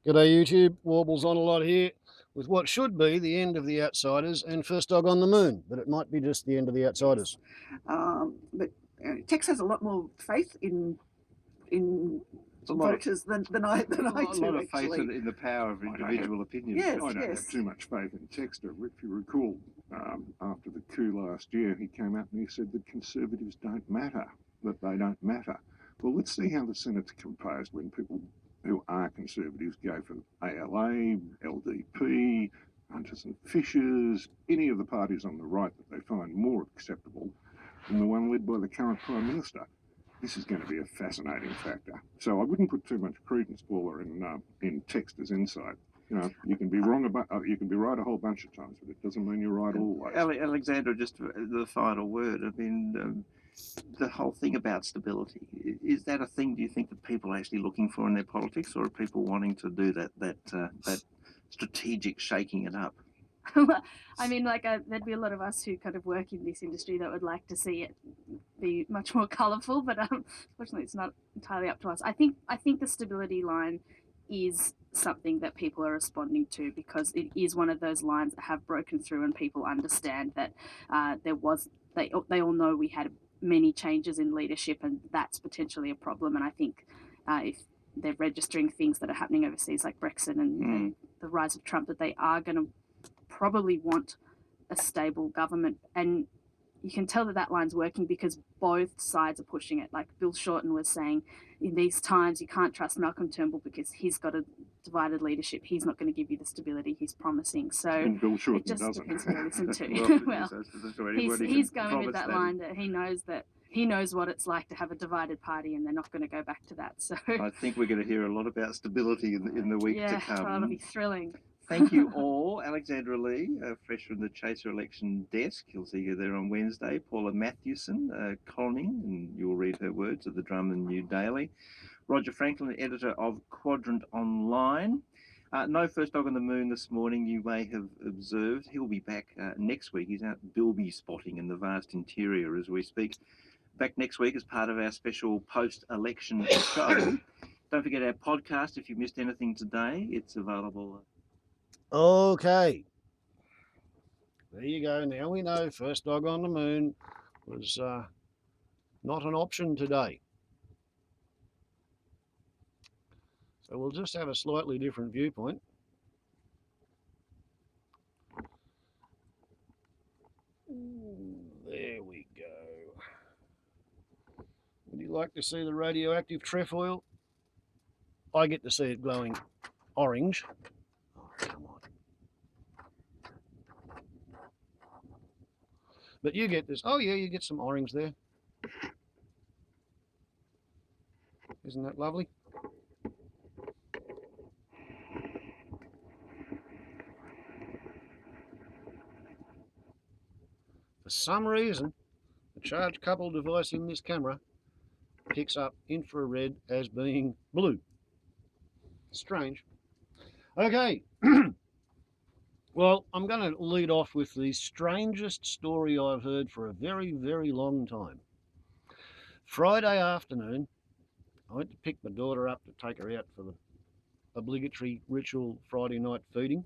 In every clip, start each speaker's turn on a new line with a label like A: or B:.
A: G'day YouTube, Warbles on a lot here with what should be the end of The Outsiders and First Dog on the Moon, but it might be just the end of The Outsiders.
B: But Tex has a lot more faith in voters than I do.
C: A lot of faith in the power of individual opinions.
B: Yes,
D: I don't have too much faith in Texter. If you recall, after the coup last year, he came out and he said that Conservatives don't matter, that they don't matter. Well, let's see how the Senate's composed when people who are Conservatives go for ALA, LDP, Hunters and Fishers, any of the parties on the right that they find more acceptable than the one led by the current Prime Minister. This is going to be a fascinating factor. So I wouldn't put too much credence, Paula, in Texter's insight. You know, you can be wrong about, you can be right a whole bunch of times, but it doesn't mean you're right always.
C: Alexandra, just the final word. I mean, the whole thing about stability, is that a thing, do you think, that people are actually looking for in their politics, or are people wanting to do that strategic shaking it up?
E: I mean, there'd be a lot of us who kind of work in this industry that would like to see it be much more colourful, but unfortunately it's not entirely up to us. I think the stability line is something that people are responding to, because it is one of those lines that have broken through, and people understand that they all know we had many changes in leadership, and that's potentially a problem. And I think if they're registering things that are happening overseas like Brexit and the rise of Trump, that they are going to probably want a stable government. And you can tell that line's working because both sides are pushing it. Like Bill Shorten was saying, in these times you can't trust Malcolm Turnbull because he's got a divided leadership. He's not going to give you the stability he's promising. So
D: and Bill Shorten
E: it just
D: doesn't.
E: depends who you listen to. He's going with that line that he knows what it's like to have a divided party, and they're not going to go back to that. So
C: I think we're going to hear a lot about stability in the week to come.
E: Well, it'll be thrilling.
C: Thank you all. Alexandra Lee, fresh from the Chaser election desk. You'll see her there on Wednesday. Paula Matthewson, columning, and you'll read her words at the Drum and New Daily. Roger Franklin, editor of Quadrant Online. No First Dog on the Moon this morning, you may have observed. He'll be back next week. He's out bilby spotting in the vast interior as we speak. Back next week as part of our special post-election show. Don't forget our podcast. If you missed anything today, it's available.
A: Okay. There you go. Now we know First Dog on the Moon was not an option today. So we'll just have a slightly different viewpoint. There we go. Would you like to see the radioactive trefoil? I get to see it glowing orange. Oh, come on. But you get this. Oh, yeah, you get some orange there. Isn't that lovely? For some reason, the charge coupled device in this camera picks up infrared as being blue. Strange. Okay. Well, I'm going to lead off with the strangest story I've heard for a very, very long time. Friday afternoon, I went to pick my daughter up to take her out for the obligatory ritual Friday night feeding.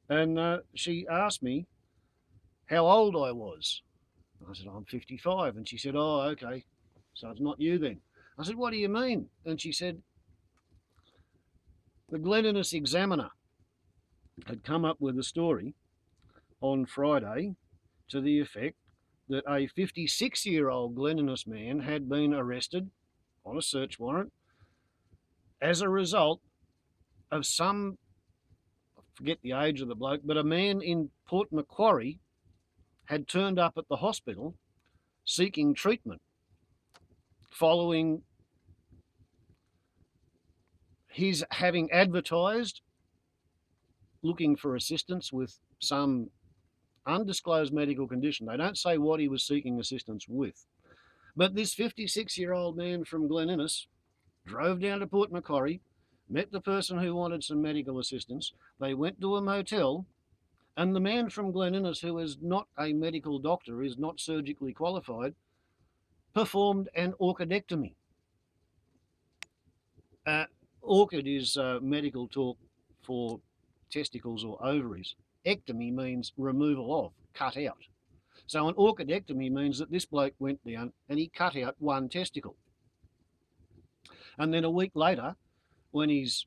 A: And she asked me how old I was. I said, I'm 55. And she said, oh, okay, so it's not you then. I said, what do you mean? And she said, the Glen Innes Examiner had come up with a story on Friday to the effect that a 56-year-old Glen Innes man had been arrested on a search warrant as a result of some, I forget the age of the bloke, but a man in Port Macquarie had turned up at the hospital seeking treatment following his having advertised looking for assistance with some undisclosed medical condition. They don't say what he was seeking assistance with. But this 56-year-old man from Glen Innes drove down to Port Macquarie, met the person who wanted some medical assistance. They went to a motel, and the man from Glen Innes, who is not a medical doctor, is not surgically qualified, performed an orchidectomy. Orchid is medical talk for testicles or ovaries. Ectomy means removal of, cut out. So an orchidectomy means that this bloke went down and he cut out one testicle. And then a week later, when his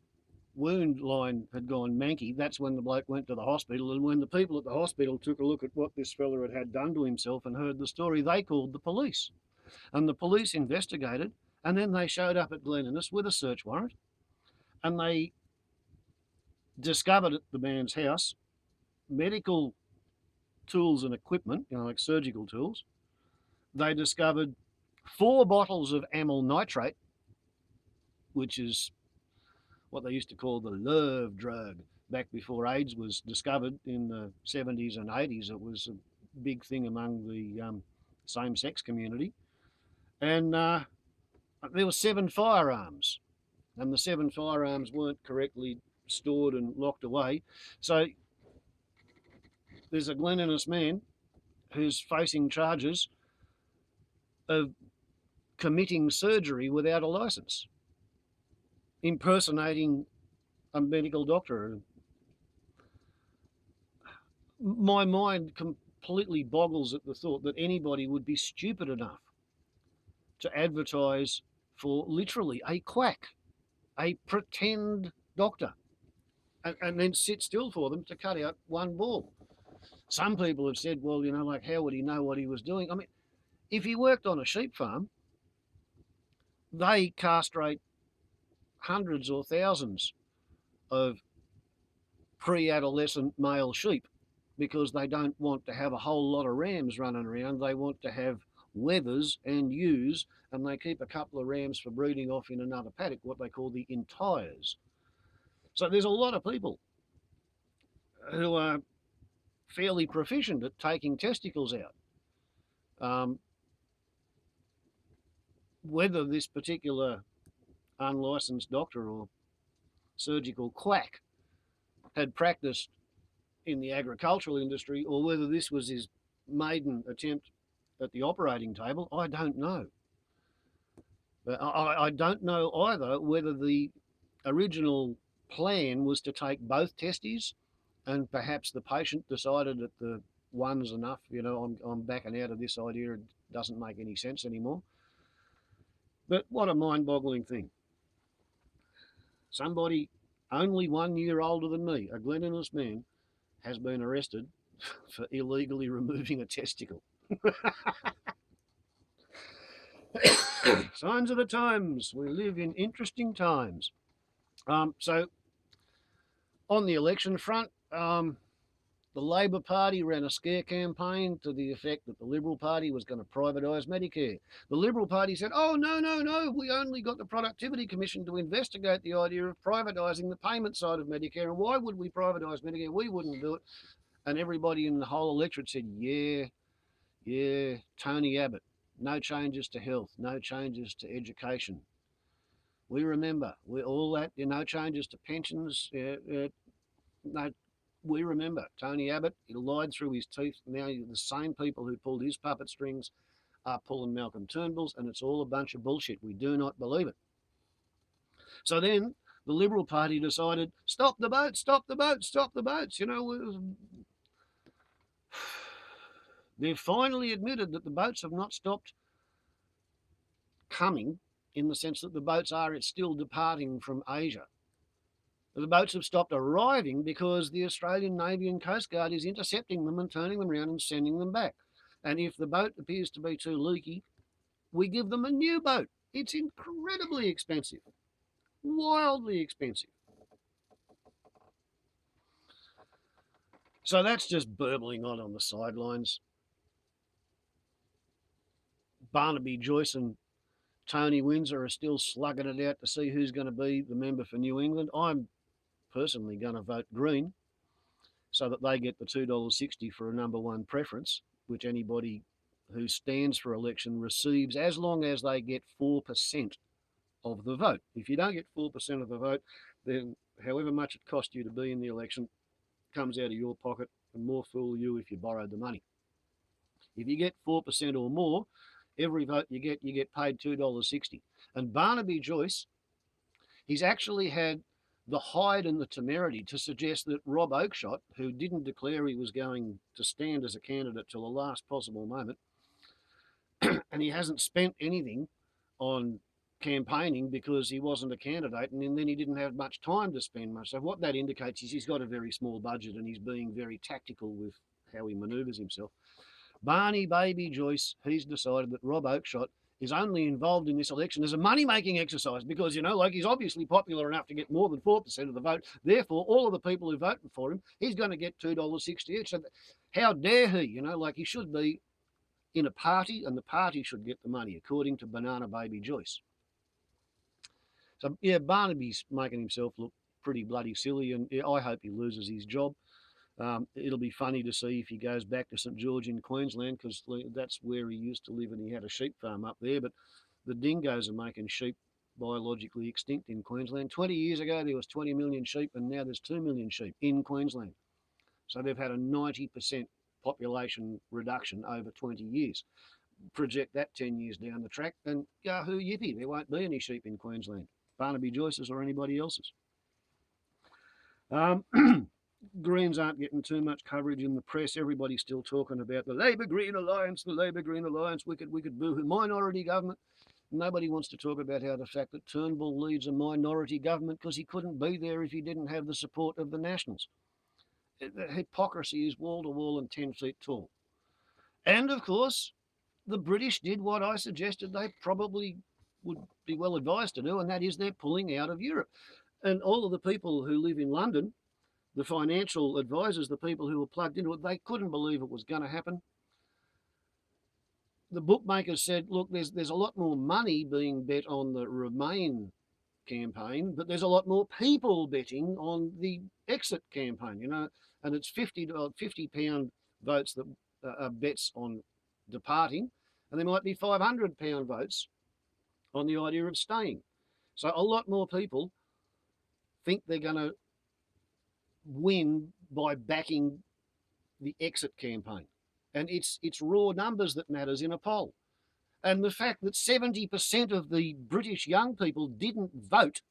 A: wound line had gone manky, that's when the bloke went to the hospital. And when the people at the hospital took a look at what this fella had done to himself and heard the story, they called the police. And the police investigated, and then they showed up at Glen Innes with a search warrant, and they discovered at the man's house medical tools and equipment, like surgical tools. They discovered 4 bottles of amyl nitrate, which is what they used to call the love drug back before AIDS was discovered in the 70s and 80s. It was a big thing among the same-sex community. And there were 7 firearms, and the 7 firearms weren't correctly stored and locked away. So there's a Glen Innes man who's facing charges of committing surgery without a license, impersonating a medical doctor. My mind completely boggles at the thought that anybody would be stupid enough to advertise for literally a quack, a pretend doctor, and then sit still for them to cut out one ball. Some people have said, well, like, how would he know what he was doing? I mean, if he worked on a sheep farm, they castrate hundreds or thousands of pre-adolescent male sheep because they don't want to have a whole lot of rams running around. They want to have wethers and ewes, and they keep a couple of rams for breeding off in another paddock, what they call the entires. So there's a lot of people who are fairly proficient at taking testicles out. Whether this particular unlicensed doctor or surgical quack had practiced in the agricultural industry, or whether this was his maiden attempt at the operating table, I don't know. But I don't know either whether the original plan was to take both testes and perhaps the patient decided that the one's enough, I'm backing out of this idea, it doesn't make any sense anymore. But what a mind-boggling thing. Somebody only 1 year older than me, a Glen Innes man, has been arrested for illegally removing a testicle. Signs of the times. We live in interesting times. So, on the election front, the Labor Party ran a scare campaign to the effect that the Liberal Party was going to privatise Medicare. The Liberal Party said, oh, no, we only got the Productivity Commission to investigate the idea of privatising the payment side of Medicare. And why would we privatise Medicare? We wouldn't do it. And everybody in the whole electorate said, yeah, Tony Abbott, no changes to health, no changes to education. We remember, all that, no changes to pensions, no. We remember Tony Abbott, he lied through his teeth. Now the same people who pulled his puppet strings are pulling Malcolm Turnbull's, and it's all a bunch of bullshit. We do not believe it. So then the Liberal Party decided, stop the boats, stop the boats, stop the boats. They've finally admitted that the boats have not stopped coming, in the sense that the boats are still departing from Asia. The boats have stopped arriving because the Australian Navy and Coast Guard is intercepting them and turning them around and sending them back. And if the boat appears to be too leaky, we give them a new boat. It's incredibly expensive, wildly expensive. So that's just burbling on the sidelines. Barnaby Joyce and Tony Windsor are still slugging it out to see who's going to be the member for New England. I'm personally going to vote Green so that they get the $2.60 for a number one preference, which anybody who stands for election receives as long as they get 4% of the vote. If you don't get 4% of the vote, then however much it cost you to be in the election comes out of your pocket, and more fool you if you borrowed the money. If you get 4% or more, every vote you get paid $2.60. And Barnaby Joyce He's actually had the hide and the temerity to suggest that Rob Oakeshott, who didn't declare he was going to stand as a candidate till the last possible moment, and he hasn't spent anything on campaigning because he wasn't a candidate, and then he didn't have much time to spend much. So what that indicates is he's got a very small budget and he's being very tactical with how he manoeuvres himself. Barney Baby Joyce, he's decided that Rob Oakeshott is only involved in this election as a money-making exercise because, like he's obviously popular enough to get more than 4% of the vote. Therefore, all of the people who voted for him, he's going to get $2.60 each. So how dare he, he should be in a party and the party should get the money, according to Banana Baby Joyce. So, yeah, Barnaby's making himself look pretty bloody silly, and I hope he loses his job. It'll be funny to see if he goes back to St George in Queensland, because that's where he used to live and he had a sheep farm up there. But the dingoes are making sheep biologically extinct in Queensland. 20 years ago, there was 20 million sheep, and now there's 2 million sheep in Queensland. So they've had a 90% population reduction over 20 years. Project that 10 years down the track, and Yahoo, yippee, there won't be any sheep in Queensland, Barnaby Joyce's or anybody else's. Greens aren't getting too much coverage in the press. Everybody's still talking about the Labor-Green Alliance, we could boo-hoo minority government. Nobody wants to talk about how the fact that Turnbull leads a minority government because he couldn't be there if he didn't have the support of the Nationals. The hypocrisy is wall-to-wall and 10 feet tall. And, of course, the British did what I suggested they probably would be well advised to do, and that is they're pulling out of Europe. And all of the people who live in London, the financial advisors, the people who were plugged into it, they couldn't believe it was going to happen. The bookmakers said, look, there's a lot more money being bet on the Remain campaign, but there's a lot more people betting on the Exit campaign, and it's £50 votes that are bets on departing, and there might be £500 votes on the idea of staying. So a lot more people think they're going to win by backing the Exit campaign. And it's raw numbers that matters in a poll. And the fact that 70% of the British young people didn't vote,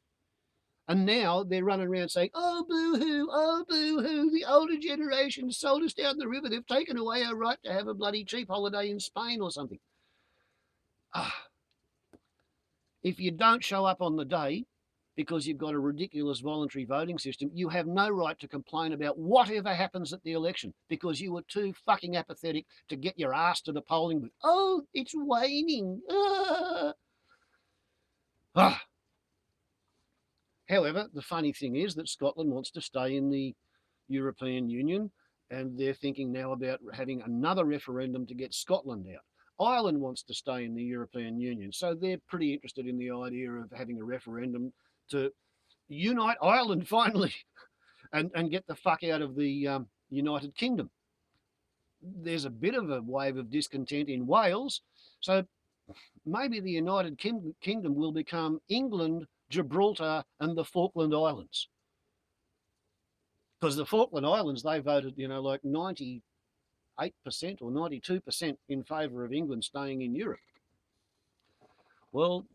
A: and now they're running around saying, oh, boo-hoo, the older generation sold us down the river. They've taken away our right to have a bloody cheap holiday in Spain or something. If you don't show up on the day because you've got a ridiculous voluntary voting system, you have no right to complain about whatever happens at the election because you were too fucking apathetic to get your ass to the polling booth. Oh, it's waning. However, the funny thing is that Scotland wants to stay in the European Union, and they're thinking now about having another referendum to get Scotland out. Ireland wants to stay in the European Union, so they're pretty interested in the idea of having a referendum to unite Ireland finally and get the fuck out of the United Kingdom. There's a bit of a wave of discontent in Wales, so maybe the United Kingdom will become England, Gibraltar and the Falkland Islands. Because the Falkland Islands, they voted, like 98% or 92% in favour of England staying in Europe. Well,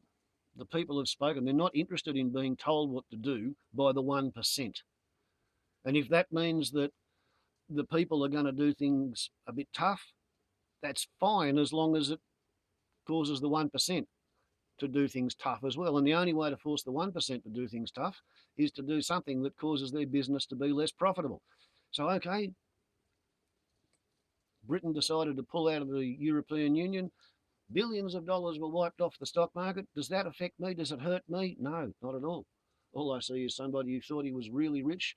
A: the people have spoken. They're not interested in being told what to do by the 1%. And if that means that the people are going to do things a bit tough, that's fine as long as it causes the 1% to do things tough as well. And the only way to force the 1% to do things tough is to do something that causes their business to be less profitable. So, okay, Britain decided to pull out of the European Union. Billions of dollars were wiped off the stock market. Does that affect me? Does it hurt me? No, not at all. All I see is somebody who thought he was really rich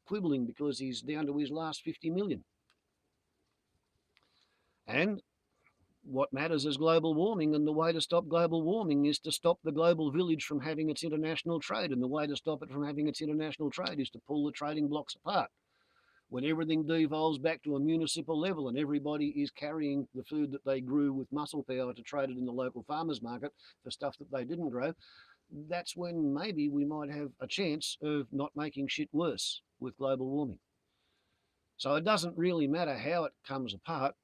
A: quibbling because he's down to his last 50 million. And what matters is global warming, and the way to stop global warming is to stop the global village from having its international trade, and the way to stop it from having its international trade is to pull the trading blocks apart. When everything devolves back to a municipal level and everybody is carrying the food that they grew with muscle power to trade it in the local farmers market for stuff that they didn't grow, that's when maybe we might have a chance of not making shit worse with global warming. So it doesn't really matter how it comes apart.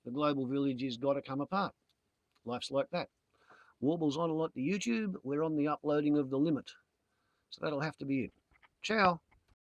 A: The global village has got to come apart. Life's like that. Warble's on a lot to YouTube. We're on the uploading of The Limit. So that'll have to be it. Ciao.